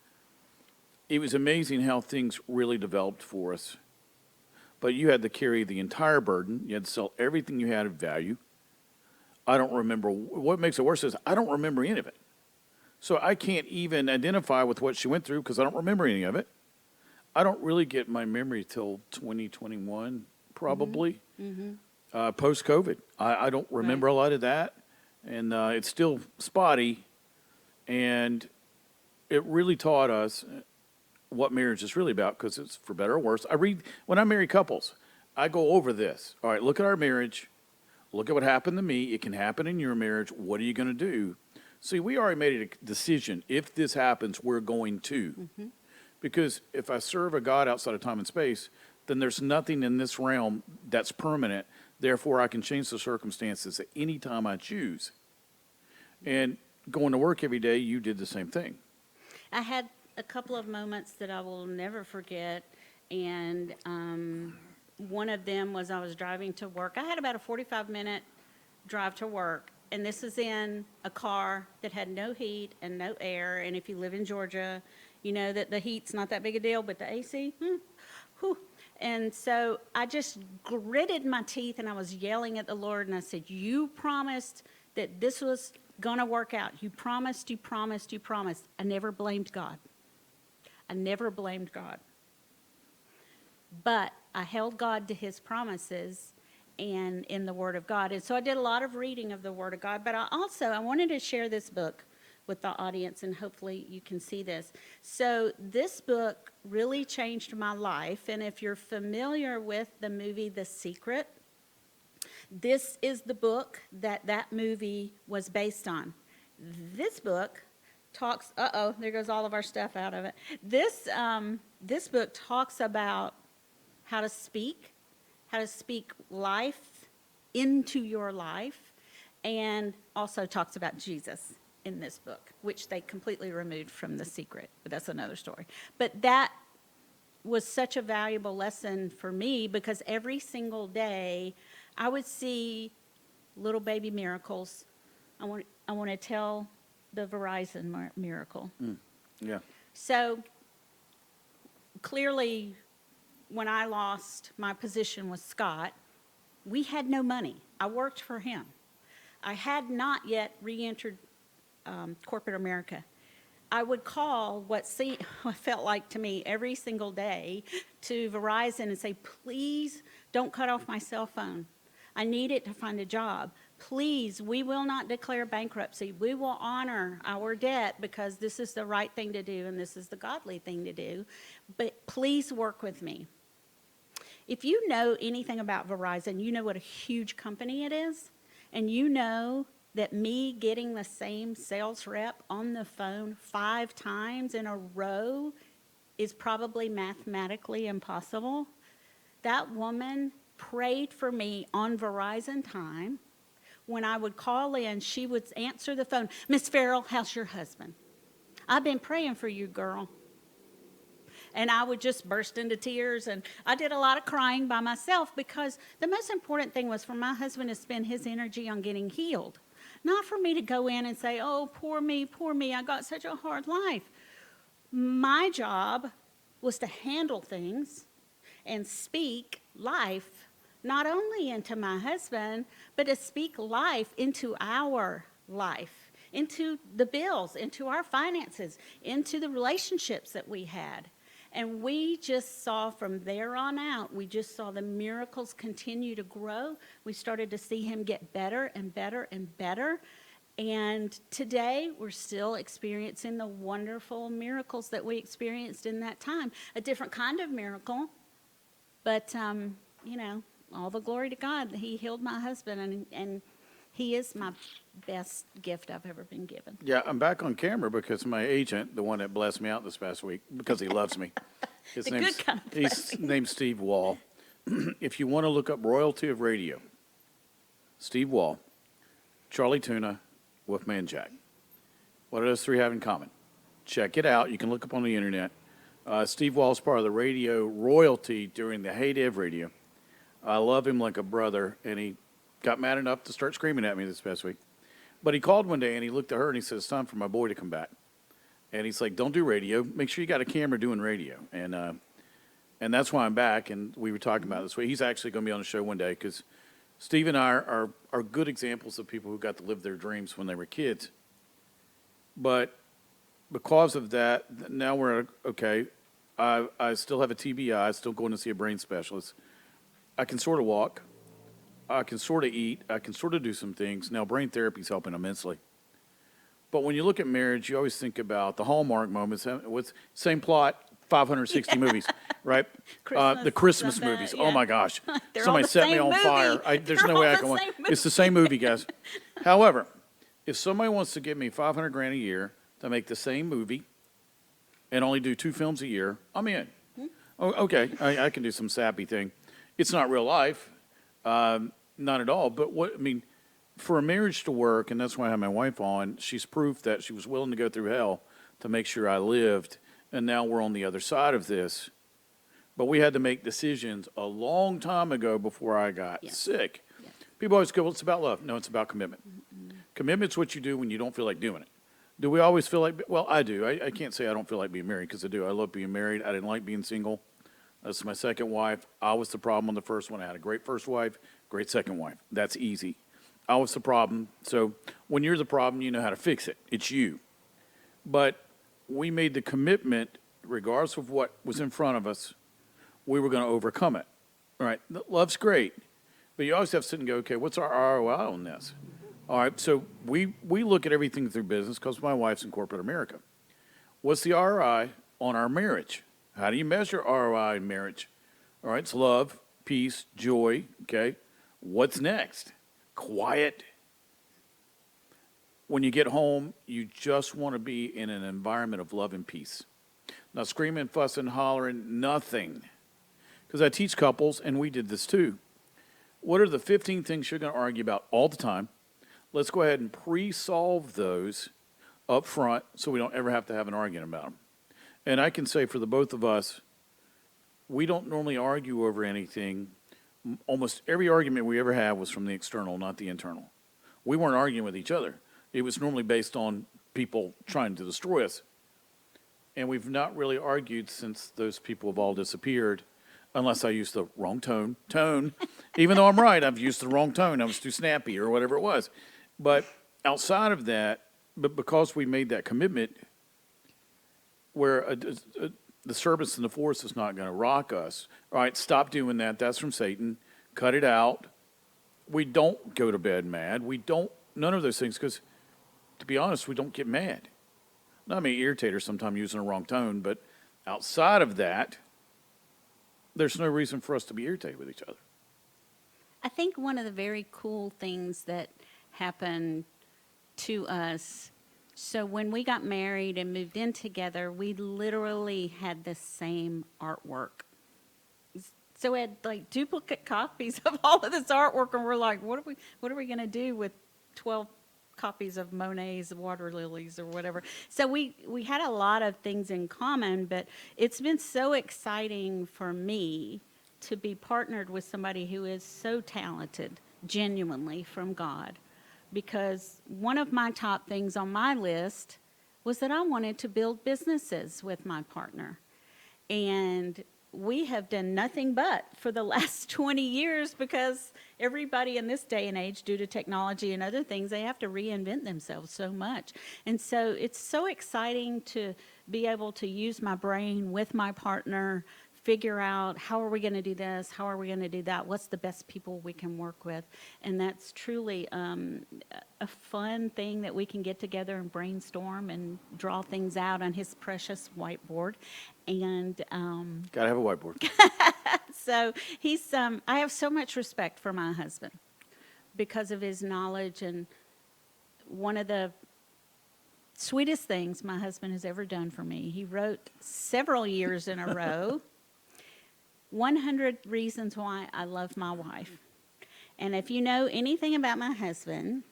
It was amazing how things really developed for us. But you had to carry the entire burden. You had to sell everything you had of value. I don't remember. What makes it worse is I don't remember any of it. So I can't even identify with what she went through because I don't remember any of it. I don't really get my memory till 2021, probably, post-COVID. I don't remember a lot of that, and it's still spotty. And it really taught us what marriage is really about, because it's for better or worse. When I marry couples, I go over this. All right, look at our marriage. Look at what happened to me. It can happen in your marriage. What are you going to do? See, we already made a decision. If this happens, we're going to. Mm-hmm. Because if I serve a God outside of time and space, then there's nothing in this realm that's permanent. Therefore, I can change the circumstances at any time I choose. And going to work every day, you did the same thing. I had a couple of moments that I will never forget, and one of them was I was driving to work. I had about a 45-minute drive to work, and this is in a car that had no heat and no air, and if you live in Georgia, you know that the heat's not that big a deal, but the AC, whew. And so I just gritted my teeth, and I was yelling at the Lord, and I said, you promised that this was going to work out. You promised, you promised, you promised. I never blamed God. I never blamed God. But I held God to his promises and in the Word of God. And so I did a lot of reading of the Word of God. But I wanted to share this book with the audience, and hopefully you can see this. So this book really changed my life. And if you're familiar with the movie The Secret, this is the book that movie was based on. This book talks, there goes all of our stuff out of it. This book talks about how to speak life into your life, and also talks about Jesus in this book, which they completely removed from The Secret, but that's another story. But that was such a valuable lesson for me, because every single day I would see little baby miracles. I want to tell the Verizon miracle. Yeah. So clearly, when I lost my position with Scot, we had no money. I worked for him. I had not yet re-entered corporate America. I would call what felt like to me every single day to Verizon and say, please don't cut off my cell phone. I need it to find a job. Please, we will not declare bankruptcy. We will honor our debt, because this is the right thing to do and this is the godly thing to do. But please work with me. If you know anything about Verizon, you know what a huge company it is. And you know that me getting the same sales rep on the phone 5 times in a row is probably mathematically impossible. That woman prayed for me on Verizon time. When I would call in, she would answer the phone. Miss Ferrell, how's your husband? I've been praying for you, girl. And I would just burst into tears, and I did a lot of crying by myself, because the most important thing was for my husband to spend his energy on getting healed. Not for me to go in and say, oh, poor me, I got such a hard life. My job was to handle things and speak life, not only into my husband, but to speak life into our life, into the bills, into our finances, into the relationships that we had. And we just saw from there on out, we just saw the miracles continue to grow. We started to see him get better and better and better. And today, we're still experiencing the wonderful miracles that we experienced in that time. A different kind of miracle, but, all the glory to God that he healed my husband, and he is my best gift I've ever been given. Yeah, I'm back on camera because my agent, the one that blessed me out this past week, because he loves me. His He's named Steve Wall. If you want to look up royalty of radio, Steve Wall, Charlie Tuna, Wolfman Jack. What do those 3 have in common? Check it out. You can look up on the internet. Steve Wall's part of the radio royalty during the heyday of radio. I love him like a brother, and he got mad enough to start screaming at me this past week. But he called one day, and he looked at her, and he said, it's time for my boy to come back. And he's like, don't do radio. Make sure you got a camera doing radio. And that's why I'm back, and we were talking about it this week. He's actually going to be on the show one day, because Steve and I are good examples of people who got to live their dreams when they were kids. But because of that, now we're, okay, I still have a TBI, still going to see a brain specialist. I can sort of walk. I can sort of eat. I can sort of do some things. Now, brain therapy is helping immensely. But when you look at marriage, you always think about the Hallmark moments with same plot, 560 movies, right? The Christmas movies. yeah. Oh my gosh. They're all Somebody the set me same on movie. fire. There's They're no way all I the can watch. same It's the same movie, guys. However, if somebody wants to give me 500 grand a year to make the same movie and only do 2 films a year, I'm in. Oh, okay, I can do some sappy thing. It's not real life, not at all. But for a marriage to work, and that's why I have my wife on, she's proof that she was willing to go through hell to make sure I lived, and now we're on the other side of this. But we had to make decisions a long time ago before I got sick. Yes. People always go, well, it's about love. No, it's about commitment. Commitment's what you do when you don't feel like doing it. Do we always feel like, well, I do. I can't say I don't feel like being married because I do. I love being married. I didn't like being single. That's my second wife. I was the problem on the first one. I had a great first wife, great second wife. That's easy. I was the problem. So when you're the problem, you know how to fix it. It's you. But we made the commitment, regardless of what was in front of us, we were going to overcome it. All right, love's great, but you always have to sit and go, okay, what's our ROI on this? All right, so we look at everything through business because my wife's in corporate America. What's the ROI on our marriage? How do you measure ROI in marriage? All right, it's love, peace, joy, okay? What's next? Quiet. When you get home, you just want to be in an environment of love and peace. Not screaming, fussing, hollering, nothing. Because I teach couples, and we did this too. What are the 15 things you're going to argue about all the time? Let's go ahead and pre-solve those up front so we don't ever have to have an argument about them. And I can say for the both of us, we don't normally argue over anything. Almost every argument we ever had was from the external, not the internal. We weren't arguing with each other. It was normally based on people trying to destroy us. And we've not really argued since those people have all disappeared, unless I used the wrong tone. Even though I'm right, I've used the wrong tone. I was too snappy or whatever it was. But outside of that, but because we made that commitment, where the service in the force is not going to rock us. All right, stop doing that. That's from Satan. Cut it out. We don't go to bed mad. We don't, none of those things, because to be honest, we don't get mad. Not me irritate her sometimes using the wrong tone, but outside of that, there's no reason for us to be irritated with each other. I think one of the very cool things that happened to us, so when we got married and moved in together, we literally had the same artwork. So we had like duplicate copies of all of this artwork, and we're like, what are we going to do with 12 copies of Monet's water lilies or whatever? So we had a lot of things in common, but it's been so exciting for me to be partnered with somebody who is so talented, genuinely from God. Because one of my top things on my list was that I wanted to build businesses with my partner. And we have done nothing but for the last 20 years, because everybody in this day and age, due to technology and other things, they have to reinvent themselves so much. And so it's so exciting to be able to use my brain with my partner, figure out how are we going to do this, how are we going to do that, what's the best people we can work with. And that's truly a fun thing that we can get together and brainstorm and draw things out on his precious whiteboard. And Gotta have a whiteboard. so he's I have so much respect for my husband because of his knowledge. And one of the sweetest things my husband has ever done for me, he wrote several years in a row 100 reasons why I love my wife. And if you know anything about my husband,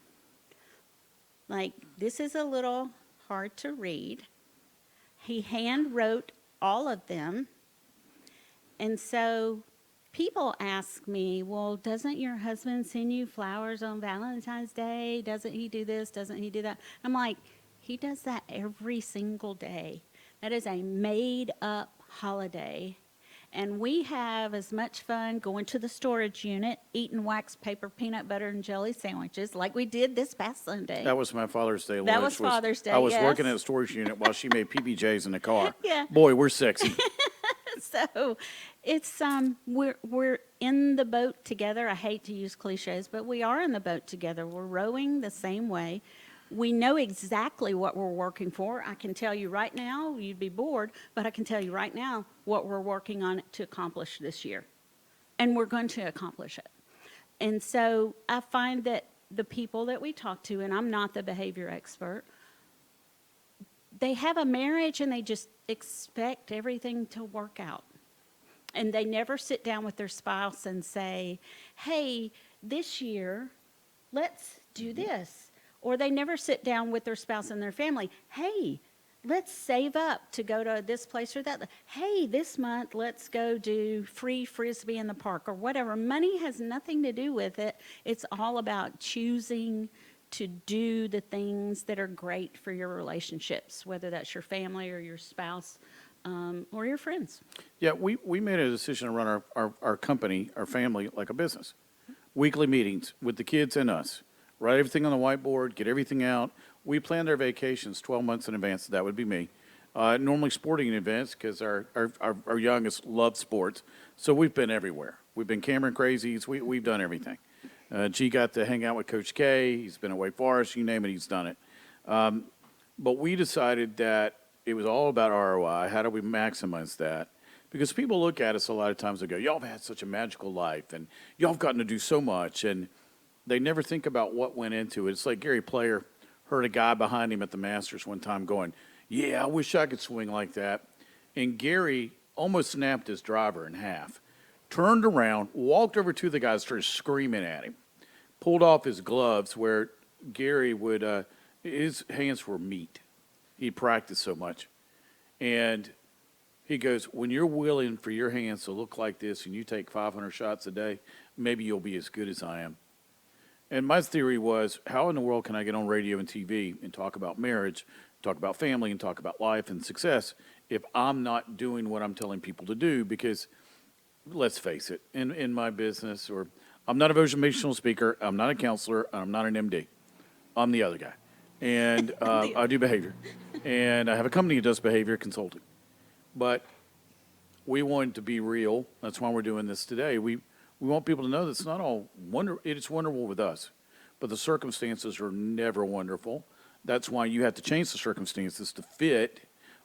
like, this is a little hard to read. He hand wrote all of them. And so people ask me, well, doesn't your husband send you flowers on Valentine's Day? Doesn't he do this? Doesn't he do that? I'm like, he does that every single day. That is a made-up holiday. And we have as much fun going to the storage unit, eating wax paper, peanut butter, and jelly sandwiches like we did this past Sunday. That was my Father's Day lunch. That was Father's Day, I was yes. working at a storage unit while she made PBJs in the car. Yeah. Boy, we're sexy. So it's we're in the boat together. I hate to use cliches, but we are in the boat together. We're rowing the same way. We know exactly what we're working for. I can tell you right now, you'd be bored, but I can tell you right now what we're working on to accomplish this year. And we're going to accomplish it. And so I find that the people that we talk to, and I'm not the behavior expert, they have a marriage and they just expect everything to work out. And they never sit down with their spouse and say, hey, this year, let's do this. Or they never sit down with their spouse and their family, hey, let's save up to go to this place or that. Hey, this month, let's go do free Frisbee in the park or whatever. Money has nothing to do with it. It's all about choosing to do the things that are great for your relationships, whether that's your family or your spouse or your friends. Yeah, we made a decision to run our company, our family, like a business. Weekly meetings with the kids and us. Write everything on the whiteboard, get everything out. We planned our vacations 12 months in advance. That would be me. Normally sporting events because our youngest love sports. So we've been everywhere. We've been Cameron crazies. We've done everything. G got to hang out with Coach K. He's been at Wake Forest. You name it, he's done it. But we decided that it was all about ROI. How do we maximize that? Because people look at us a lot of times and go, y'all have had such a magical life, and y'all have gotten to do so much, and they never think about what went into it. It's like Gary Player heard a guy behind him at the Masters one time going, yeah, I wish I could swing like that. And Gary almost snapped his driver in half, turned around, walked over to the guy, started screaming at him, pulled off his gloves where Gary would, his hands were meat. He practiced so much. And he goes, when you're willing for your hands to look like this and you take 500 shots a day, maybe you'll be as good as I am. And my theory was, how in the world can I get on radio and TV and talk about marriage, talk about family, and talk about life and success if I'm not doing what I'm telling people to do? Because let's face it, in my business, or I'm not a motivational speaker, I'm not a counselor, I'm not an MD. I'm the other guy. And I do behavior. And I have a company that does behavior consulting. But we wanted to be real. That's why we're doing this today. We want people to know that it's not all it's wonderful with us, but the circumstances are never wonderful. That's why you have to change the circumstances to fit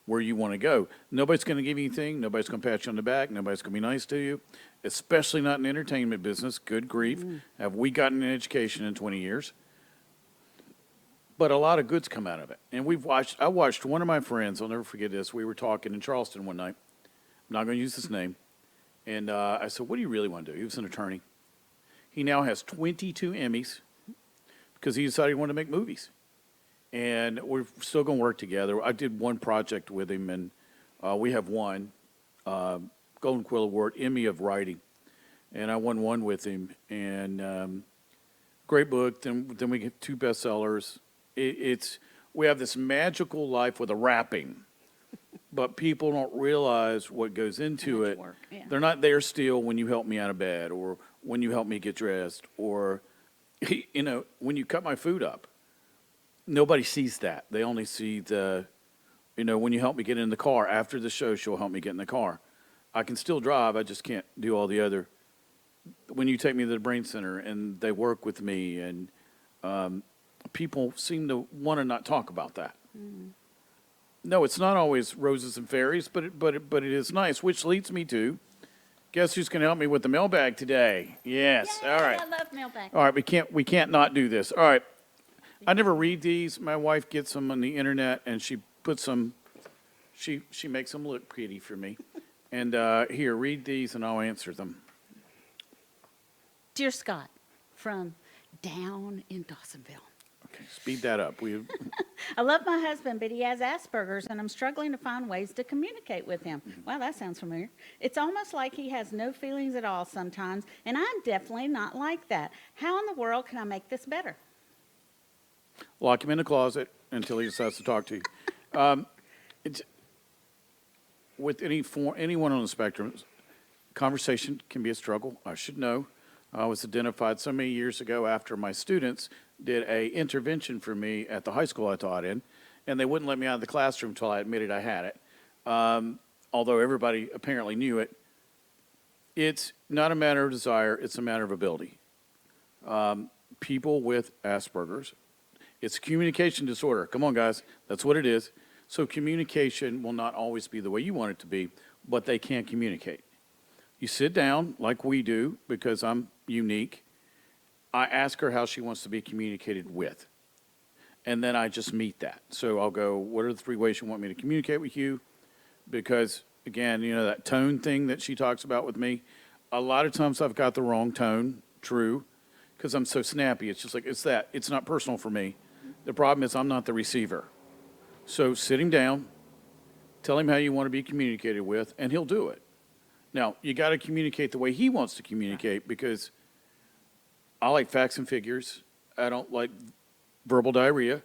where you want to go. Nobody's going to give you anything. Nobody's going to pat you on the back. Nobody's going to be nice to you, especially not in the entertainment business. Good grief. Have we gotten an education in 20 years? But a lot of good's come out of it. And I watched one of my friends, I'll never forget this. We were talking in Charleston one night. I'm not going to use his name. And I said, what do you really want to do? He was an attorney. He now has 22 Emmys because he decided he wanted to make movies. And we're still going to work together. I did one project with him, and we have one Golden Quill Award, Emmy of Writing. And I won one with him. And great book. Then we get 2 bestsellers. We have this magical life with a wrapping. But people don't realize what goes into it. Work, yeah. They're not there still when you help me out of bed or when you help me get dressed or, when you cut my food up. Nobody sees that. They only see when you help me get in the car. After the show, she'll help me get in the car. I can still drive. I just can't do all the other. When you take me to the brain center and they work with me and people seem to want to not talk about that. Mm. No, it's not always roses and fairies, but it is nice, which leads me to, guess who's going to help me with the mailbag today? Yes, Yay, all right. I love mailbag. All right, we can't not do this. All right, I never read these. My wife gets them on the internet, and she puts them, she makes them look pretty for me. And here, read these, and I'll answer them. Dear Scott, from down in Dawsonville. Okay, speed that up. I love my husband, but he has Asperger's, and I'm struggling to find ways to communicate with him. Wow, that sounds familiar. It's almost like he has no feelings at all sometimes, and I'm definitely not like that. How in the world can I make this better? Lock him in the closet until he decides to talk to you. With anyone on the spectrum, conversation can be a struggle. I should know. I was identified so many years ago after my students did a intervention for me at the high school I taught in, and they wouldn't let me out of the classroom until I admitted I had it. Although everybody apparently knew it. It's not a matter of desire, it's a matter of ability. People with Asperger's, It's communication disorder. Come on, guys. That's what it is. So communication will not always be the way you want it to be, but they can communicate. You sit down like we do because I'm unique. I ask her how she wants to be communicated with. And then I just meet that. So I'll go, what are the 3 ways you want me to communicate with you? Because, again, that tone thing that she talks about with me, a lot of times I've got the wrong tone, true, because I'm so snappy. It's just like, it's not personal for me. The problem is I'm not the receiver. So sit him down, tell him how you want to be communicated with, and he'll do it. Now, you got to communicate the way he wants to communicate, because I like facts and figures. I don't like verbal diarrhea.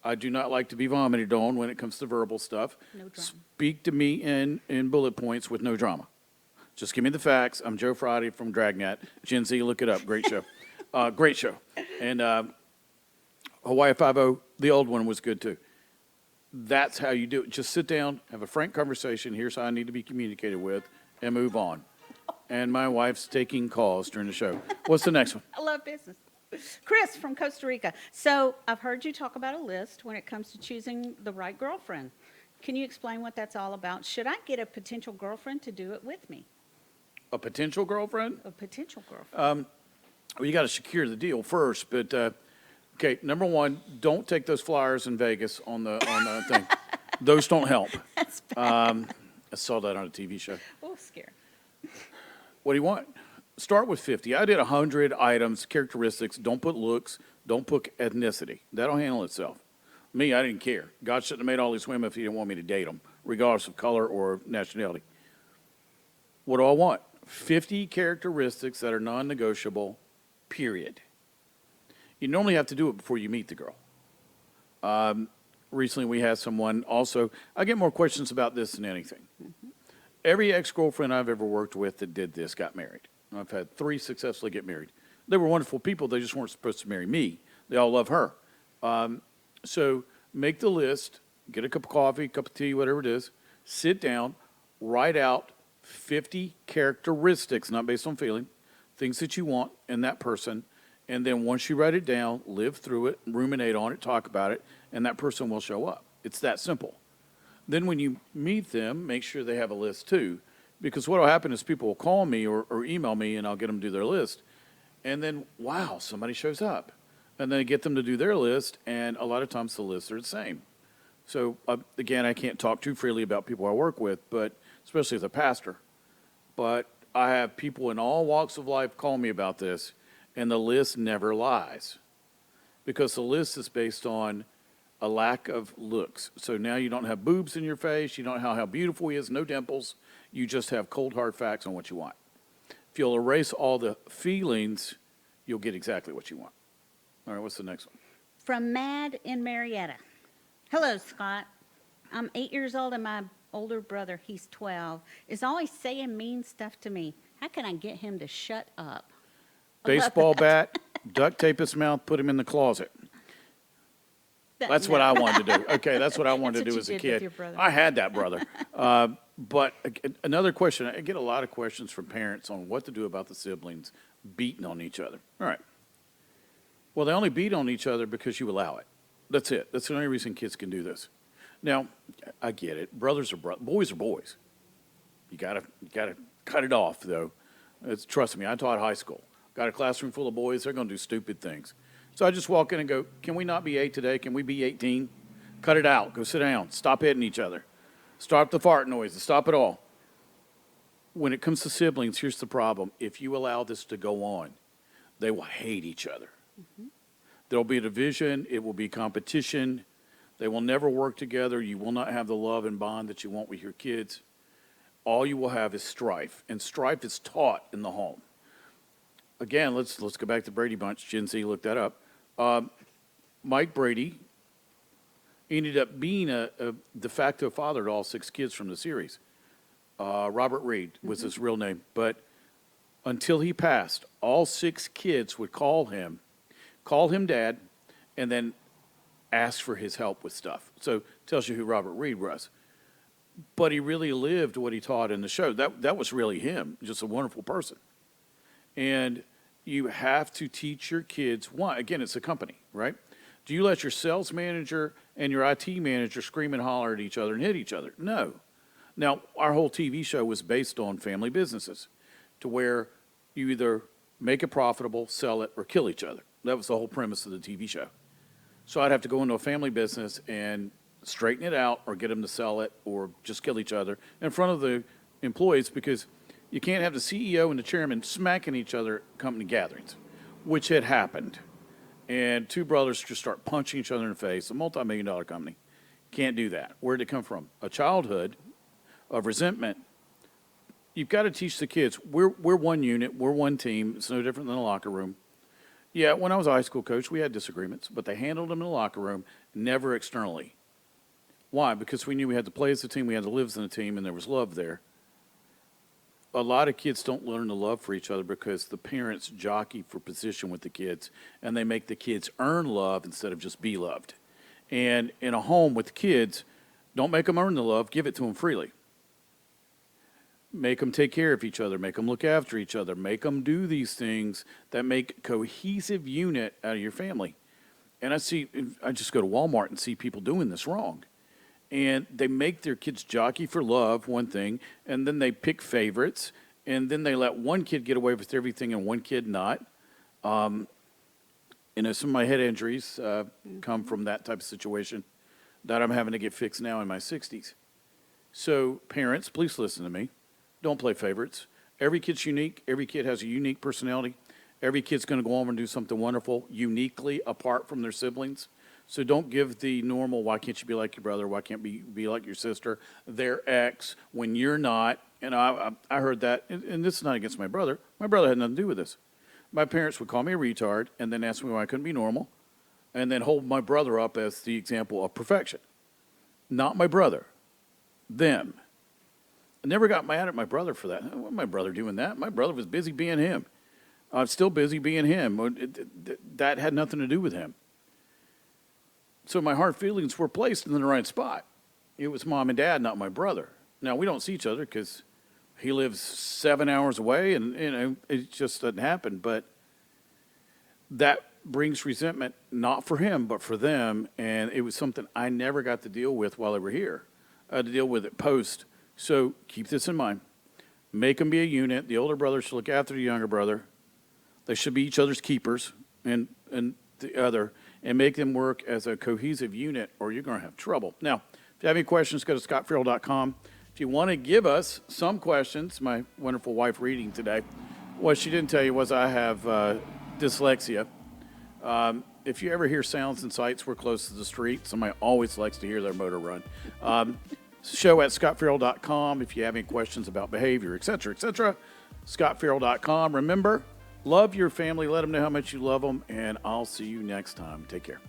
I do not like to be vomited on when it comes to verbal stuff. No drama. Speak to me in bullet points with no drama. Just give me the facts. I'm Joe Friday from Dragnet. Gen Z, look it up. Great show. Great show. And Hawaii 5-0, the old one, was good too. That's how you do it. Just sit down, have a frank conversation. Here's how I need to be communicated with, and move on. And my wife's taking calls during the show. What's the next one? I love business. Chris from Costa Rica. So I've heard you talk about a list when it comes to choosing the right girlfriend. Can you explain what that's all about? Should I get a potential girlfriend to do it with me? A potential girlfriend? A potential girlfriend. Well, you got to secure the deal first. But okay, number one, don't take those flyers in Vegas on the thing. Those don't help. That's bad. I saw that on a TV show. Oh, scared. What do you want? Start with 50. I did 100 items, characteristics. Don't put looks. Don't put ethnicity. That'll handle itself. Me, I didn't care. God shouldn't have made all these women if he didn't want me to date them, regardless of color or nationality. What do I want? 50 characteristics that are non-negotiable, period. You normally have to do it before you meet the girl. Recently, we had someone also, I get more questions about this than anything. Every ex-girlfriend I've ever worked with that did this got married. I've had 3 successfully get married. They were wonderful people. They just weren't supposed to marry me. They all love her. So make the list, get a cup of coffee, cup of tea, whatever it is, sit down, write out 50 characteristics, not based on feeling, things that you want in that person, and then once you write it down, live through it, ruminate on it, talk about it, and that person will show up. It's that simple. Then when you meet them, make sure they have a list too, because what will happen is people will call me or email me, and I'll get them to do their list, and then, wow, somebody shows up. And then I get them to do their list, and a lot of times the lists are the same. So, again, I can't talk too freely about people I work with, but especially as a pastor. But I have people in all walks of life call me about this, and the list never lies. Because the list is based on a lack of looks. So now you don't have boobs in your face, you don't know how beautiful he is, no dimples. You just have cold, hard facts on what you want. If you'll erase all the feelings, you'll get exactly what you want. All right, what's the next one? From Mad in Marietta. Hello, Scott. I'm 8 years old, and my older brother, he's 12, is always saying mean stuff to me. How can I get him to shut up? Baseball bat, duct tape his mouth, put him in the closet. That's what I wanted to do. Okay, that's what I wanted to do as a kid. I had that brother. But another question, I get a lot of questions from parents on what to do about the siblings beating on each other. All right. Well, they only beat on each other because you allow it. That's it. That's the only reason kids can do this. Now, I get it. Brothers are boys are boys. You gotta cut it off, though. Trust me, I taught high school. Got a classroom full of boys. They're going to do stupid things. So I just walk in and go, can we not be 8 today? Can we be 18? Cut it out. Go sit down. Stop hitting each other. Stop the fart noises. Stop it all. When it comes to siblings, here's the problem. If you allow this to go on, they will hate each other. There'll be a division. It will be competition. They will never work together. You will not have the love and bond that you want with your kids. All you will have is strife, and strife is taught in the home. Again, let's go back to Brady Bunch. Gen Z, look that up. Mike Brady ended up being a de facto father to all 6 kids from the series. Robert Reed was his real name, but until he passed, all 6 kids would call him dad, and then ask for his help with stuff. So it tells you who Robert Reed was. But he really lived what he taught in the show. That was really him, just a wonderful person. And you have to teach your kids, one, again, it's a company, right? Do you let your sales manager and your IT manager scream and holler at each other and hit each other? No. Now, our whole TV show was based on family businesses to where you either make it profitable, sell it, or kill each other. That was the whole premise of the TV show. So I'd have to go into a family business and straighten it out or get them to sell it or just kill each other in front of the employees, because you can't have the CEO and the chairman smacking each other at company gatherings, which had happened. And two brothers just start punching each other in the face, a multi-million-dollar company. Can't do that. Where did it come from? A childhood of resentment. You've got to teach the kids, we're one unit, we're one team. It's no different than a locker room. Yeah, when I was a high school coach, we had disagreements, but they handled them in the locker room, never externally. Why? Because we knew we had to play as a team, we had to live as a team, and there was love there. A lot of kids don't learn to love for each other because the parents jockey for position with the kids, and they make the kids earn love instead of just be loved. And in a home with kids, don't make them earn the love, give it to them freely. Make them take care of each other, make them look after each other, make them do these things that make a cohesive unit out of your family. And I just go to Walmart and see people doing this wrong. And they make their kids jockey for love, one thing, and then they pick favorites, and then they let one kid get away with everything and one kid not. Some of my head injuries come from that type of situation that I'm having to get fixed now in my 60s. So parents, please listen to me. Don't play favorites. Every kid's unique. Every kid has a unique personality. Every kid's going to go on and do something wonderful, uniquely apart from their siblings. So don't give the normal, why can't you be like your brother? Why can't you be like your sister? Their ex, when you're not. And I heard that, and this is not against my brother. My brother had nothing to do with this. My parents would call me a retard and then ask me why I couldn't be normal, and then hold my brother up as the example of perfection. Not my brother, them. I never got mad at my brother for that. What my brother doing that? My brother was busy being him. I'm still busy being him. That had nothing to do with him. So my hard feelings were placed in the right spot. It was mom and dad, not my brother. Now, we don't see each other because he lives 7 hours away, and it just doesn't happen. But that brings resentment, not for him, but for them. And it was something I never got to deal with while they were here. I had to deal with it post. So keep this in mind. Make them be a unit. The older brother should look after the younger brother. They should be each other's keepers, and the other, and make them work as a cohesive unit, or you're going to have trouble. Now, if you have any questions, go to ScotFerrell.com. If you want to give us some questions, my wonderful wife reading today, what she didn't tell you was I have dyslexia. If you ever hear sounds and sights, we're close to the street. Somebody always likes to hear their motor run. Show at ScotFerrell.com if you have any questions about behavior, et cetera, ScotFerrell.com. Remember, love your family. Let them know how much you love them, and I'll see you next time. Take care.